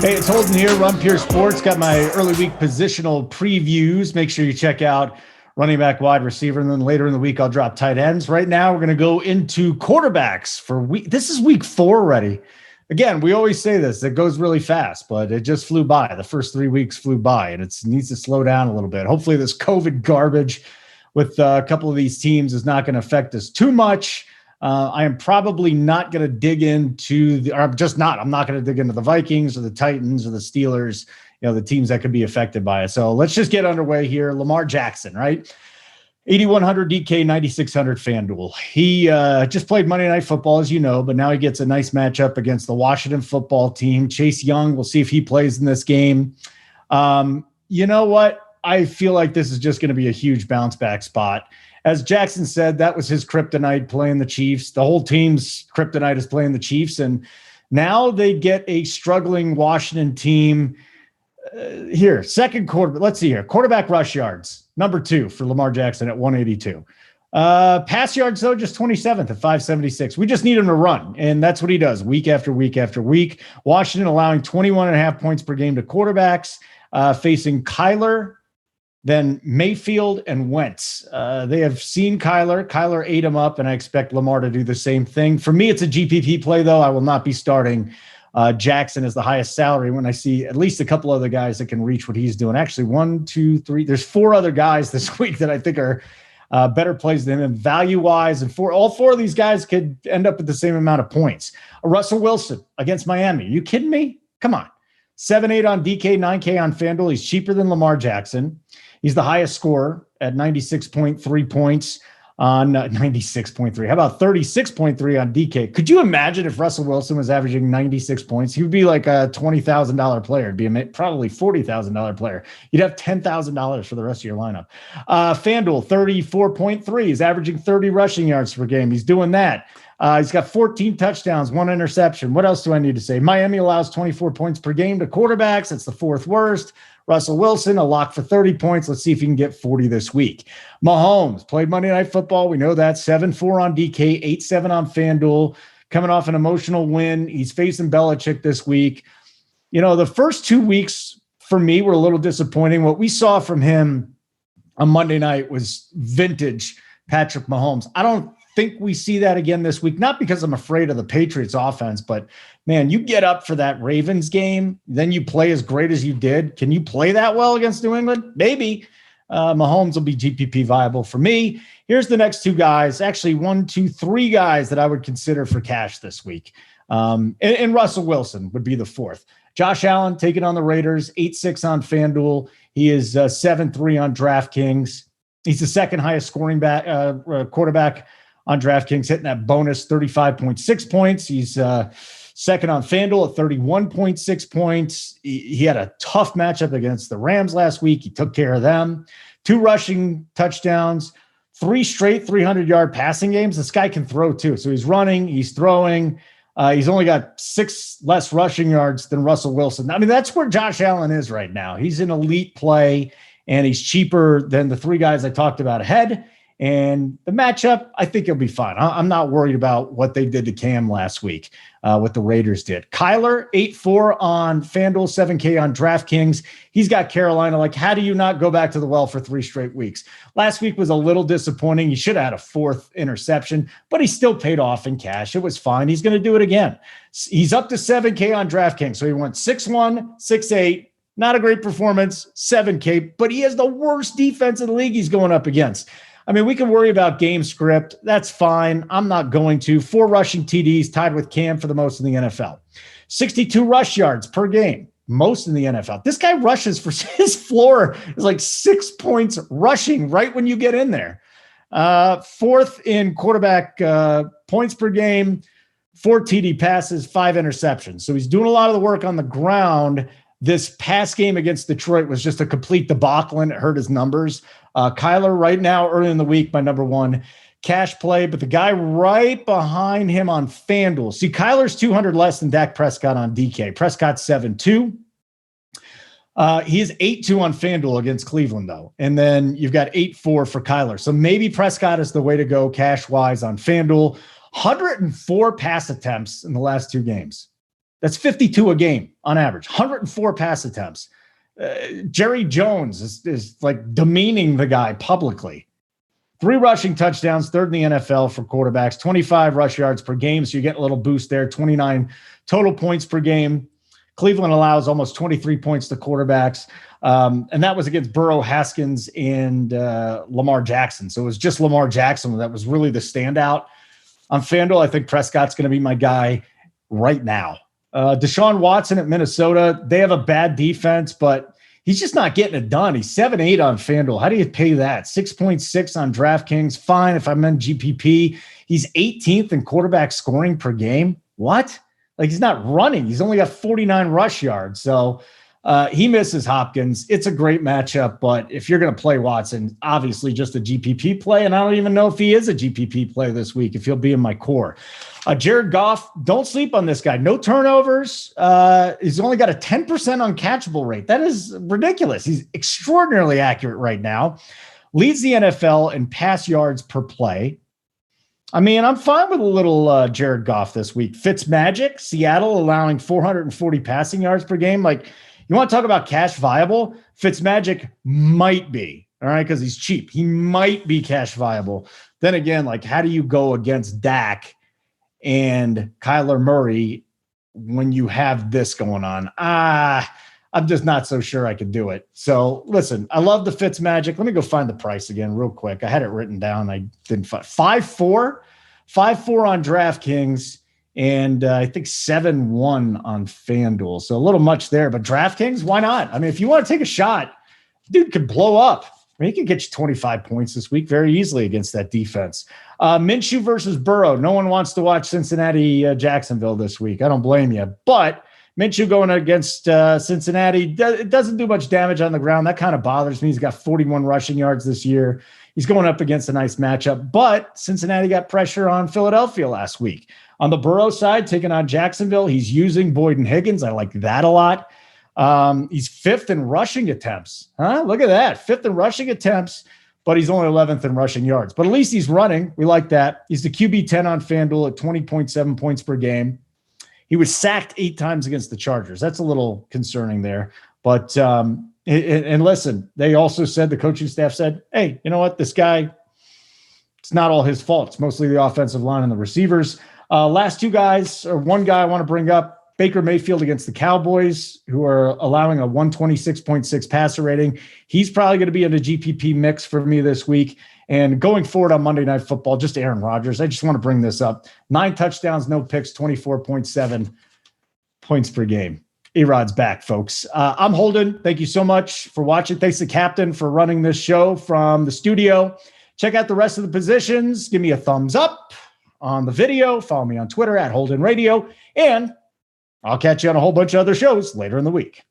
Hey, it's Holden here, Run Pure Sports. Got my early week positional previews. Make sure you check out running back, wide receiver, and then later in the week, I'll drop tight ends. Right now, we're going to go into quarterbacks for week. This is week 4 already. Again, we always say this, it goes really fast, but it just flew by. The first 3 weeks flew by, and it needs to slow down a little bit. Hopefully this COVID garbage with a couple of these teams is not going to affect us too much. I am probably not going to dig into I'm not going to dig into the Vikings or the Titans or the Steelers, the teams that could be affected by it. So let's just get underway here. Lamar Jackson, right? 8,100 DK, 9,600 FanDuel. He just played Monday Night Football, as you know, but now he gets a nice matchup against the Washington football team. Chase Young, we'll see if he plays in this game. You know what? I feel like this is just going to be a huge bounce back spot. As Jackson said, that was his kryptonite playing the Chiefs. The whole team's kryptonite is playing the Chiefs. And now they get a struggling Washington team. Here, second quarter. Let's see here. Quarterback rush yards, number 2 for Lamar Jackson at 182. Pass yards, though, just 27th at 576. We just need him to run. And that's what he does week after week after week. Washington allowing 21.5 points per game to quarterbacks, facing Kyler, then Mayfield and Wentz. They have seen Kyler. Kyler ate him up, and I expect Lamar to do the same thing. For me, it's a GPP play, though. I will not be starting Jackson as the highest salary when I see at least a couple other guys that can reach what he's doing. Actually, 1, 2, 3. There's 4 other guys this week that I think are better plays than him value-wise, and all 4 of these guys could end up with the same amount of points. Russell Wilson against Miami. Are you kidding me? Come on. 7-8 on DK, 9K on FanDuel. He's cheaper than Lamar Jackson. He's the highest scorer at 96.3 points on 96.3. How about 36.3 on DK? Could you imagine if Russell Wilson was averaging 96 points? He would be like a $20,000 player. It'd be probably $40,000 player. You'd have $10,000 for the rest of your lineup. FanDuel, 34.3. He's averaging 30 rushing yards per game. He's doing that. He's got 14 touchdowns, 1 interception. What else do I need to say? Miami allows 24 points per game to quarterbacks. That's the 4th worst. Russell Wilson, a lock for 30 points. Let's see if he can get 40 this week. Mahomes played Monday Night Football. We know that. 7-4 on DK, 8-7 on FanDuel. Coming off an emotional win. He's facing Belichick this week. The first 2 weeks for me were a little disappointing. What we saw from him on Monday night was vintage Patrick Mahomes. I don't think we see that again this week, not because I'm afraid of the Patriots offense, but man, you get up for that Ravens game, then you play as great as you did. Can you play that well against New England? Maybe. Mahomes will be GPP viable for me. Here's the next 2 guys, actually 1, 2, 3 guys that I would consider for cash this week. And Russell Wilson would be the 4th. Josh Allen taking on the Raiders, 8-6 on FanDuel. He is 7-3 on DraftKings. He's the 2nd highest scoring quarterback on DraftKings, hitting that bonus 35.6 points. He's 2nd on FanDuel at 31.6 points. He had a tough matchup against the Rams last week. He took care of them. 2 rushing touchdowns, 3 straight 300-yard passing games. This guy can throw too. So he's running, he's throwing. He's only got 6 less rushing yards than Russell Wilson. I mean, that's where Josh Allen is right now. He's an elite play, and he's cheaper than the 3 guys I talked about ahead. And the matchup, I think he'll be fine. I'm not worried about what they did to Cam last week, what the Raiders did. Kyler, 8-4 on FanDuel, 7K on DraftKings. He's got Carolina. Like, how do you not go back to the well for 3 straight weeks? Last week was a little disappointing. He should have had a 4th interception, but he still paid off in cash. It was fine. He's going to do it again. He's up to 7K on DraftKings. So he went 6-1, 6-8. Not a great performance, 7K, but he has the worst defense in the league he's going up against. I mean, we can worry about game script. That's fine. I'm not going to. 4 rushing TDs, tied with Cam for the most in the NFL. 62 rush yards per game, most in the NFL. This guy rushes for his floor is like 6 points rushing right when you get in there. 4th in quarterback points per game, 4 TD passes, 5 interceptions. So he's doing a lot of the work on the ground. This pass game against Detroit was just a complete debacle, and it hurt his numbers. Kyler right now, early in the week, my number 1 cash play, but the guy right behind him on FanDuel. See, Kyler's 200 less than Dak Prescott on DK. Prescott's 7-2. He is 8-2 on FanDuel against Cleveland, though. And then you've got 8-4 for Kyler. So maybe Prescott is the way to go cash-wise on FanDuel. 104 pass attempts in the last 2 games. That's 52 a game on average. 104 pass attempts. Jerry Jones is like demeaning the guy publicly. 3 rushing touchdowns, 3rd in the NFL for quarterbacks, 25 rush yards per game. So you get a little boost there, 29 total points per game. Cleveland allows almost 23 points to quarterbacks. And that was against Burrow, Haskins, and Lamar Jackson. So it was just Lamar Jackson that was really the standout. On FanDuel, I think Prescott's going to be my guy right now. Deshaun Watson at Minnesota, they have a bad defense, but he's just not getting it done. He's 7-8 on FanDuel. How do you pay that? 6.6 on DraftKings. Fine if I'm in GPP. He's 18th in quarterback scoring per game. What? Like, he's not running. He's only got 49 rush yards. So he misses Hopkins. It's a great matchup, but if you're going to play Watson, obviously just a GPP play, and I don't even know if he is a GPP play this week, if he'll be in my core. Jared Goff, don't sleep on this guy. No turnovers. He's only got a 10% uncatchable rate. That is ridiculous. He's extraordinarily accurate right now. Leads the NFL in pass yards per play. I mean, I'm fine with a little Jared Goff this week. Fitzmagic, Seattle allowing 440 passing yards per game. Like, you want to talk about cash viable? Fitzmagic might be, all right, because he's cheap. He might be cash viable. Then again, like, how do you go against Dak and Kyler Murray when you have this going on? I'm just not so sure I could do it. So listen, I love the Fitzmagic. Let me go find the price again real quick. I had it written down. I didn't find 5-4 on DraftKings, and I think 7-1 on FanDuel. So a little much there, but DraftKings, why not? I mean, if you want to take a shot, dude could blow up. I mean, he could get you 25 points this week very easily against that defense. Minshew versus Burrow. No one wants to watch Cincinnati, Jacksonville this week. I don't blame you. But Minshew going against Cincinnati, it doesn't do much damage on the ground. That kind of bothers me. He's got 41 rushing yards this year. He's going up against a nice matchup. But Cincinnati got pressure on Philadelphia last week. On the Burrow side, taking on Jacksonville, he's using Boyd and Higgins. I like that a lot. He's 5th in rushing attempts. Look at that. 5th in rushing attempts, but he's only 11th in rushing yards. But at least he's running. We like that. He's the QB 10 on FanDuel at 20.7 points per game. He was sacked 8 times against the Chargers. That's a little concerning there. But, and listen, they also said, the coaching staff said, hey, you know what? This guy, it's not all his fault. It's mostly the offensive line and the receivers. Last 2 guys, or one guy I want to bring up, Baker Mayfield against the Cowboys, who are allowing a 126.6 passer rating. He's probably going to be in a GPP mix for me this week. And going forward on Monday Night Football, just Aaron Rodgers. I just want to bring this up. 9 touchdowns, no picks, 24.7 points per game. Erod's back, folks. I'm Holden. Thank you so much for watching. Thanks to Captain for running this show from the studio. Check out the rest of the positions. Give me a thumbs up on the video. Follow me on Twitter at Holden Radio. And I'll catch you on a whole bunch of other shows later in the week.